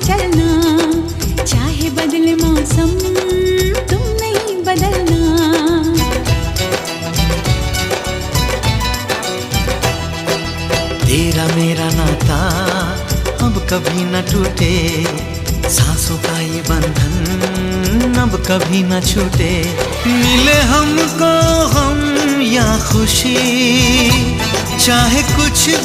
चलना, चाहे बदले मौसम तुम नहीं बदलना। तेरा मेरा नाता अब कभी न टूटे, सांसों का ये बंधन अब कभी न छूटे। मिले हमको गम या खुशी, चाहे कुछ